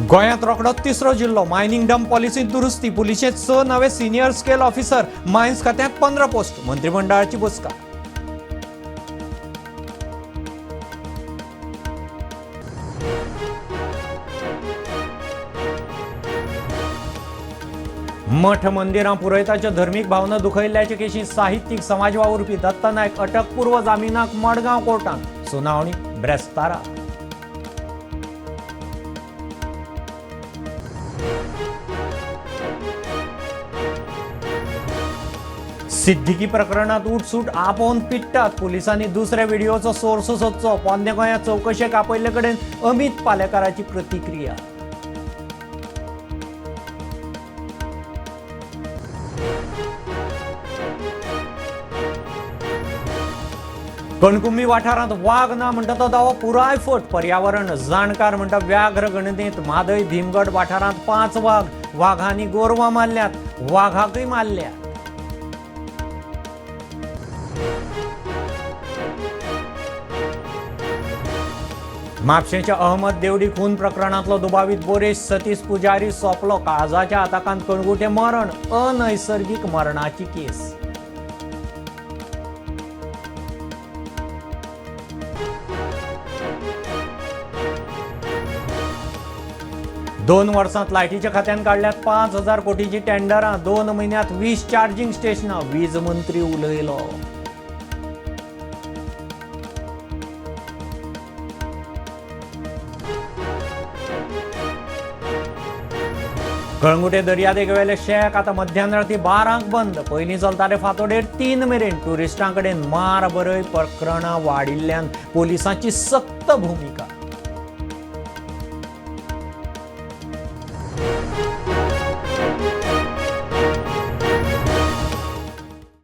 गोंयांत रोखडोच तिसरो जिल्लो मायनिंग डंप पॉलिसींत दुरुस्ती पुलिशेंत 6 नवे सिनियर स्केल ऑफिसर मायन्स खात्यांत 15 पोस्ट मंत्रिमंडळाची बसका। मठ मंदिरां पुरयताच्यो धर्मीक भावना दुखयल्ल्याचे केशी साहित्यीक समाज वावुरपी दत्त नायक अटकपूर्व जामिनाक मडगांव कोर्टांत सुनावणी ब्रेस्तारा। सिद्दीकी प्रकरणात उठसूट आपोवन पिट्टात पुलिसांनी दुसऱ्या व्हिडिओचो सोर्स सोदचो। पोन्ने गोंयांत चौकशेक आपयल्ले कडेन अमित पालेकाराची प्रतिक्रिया। कणकुंबी वाठारांत वाघ ना म्हणटा तो दावो पुराय फट। पर्यावरण जाणकार म्हणटा व्याघ्र गणनेंत म्हादय धिमगड वाठारांत 5 वाघ, वाघांनी गोरवां मारल्यात, वाघाकय मारल्यात। म्हापशेंच्या अहमद देवडी खून प्रकरणांतलो दुबावीत बोरेश सतीश पुजारी सोंपलो। काळजाच्या आताकांत कणगुटे मरण, अनैसर्गिक मरणाची केस। दोन वर्सांत लायटीच्या खात्यान काडल्यात 5,000 कोटीची टेंडरां। 2 म्हयन्यांत 20 चार्जिंग स्टेशनां। वीज मंत्री उलयलो। कळंगुटे दर्यादेगेवेले शेक आतां मध्यान राती 12 बंद। पयलीं चलताले फांतोडेर 3 मेरेन। ट्युरिस्टां कडेन मार बरय प्रकरणां वाडिल्ल्यान पोलिसांची सक्त भुमिका।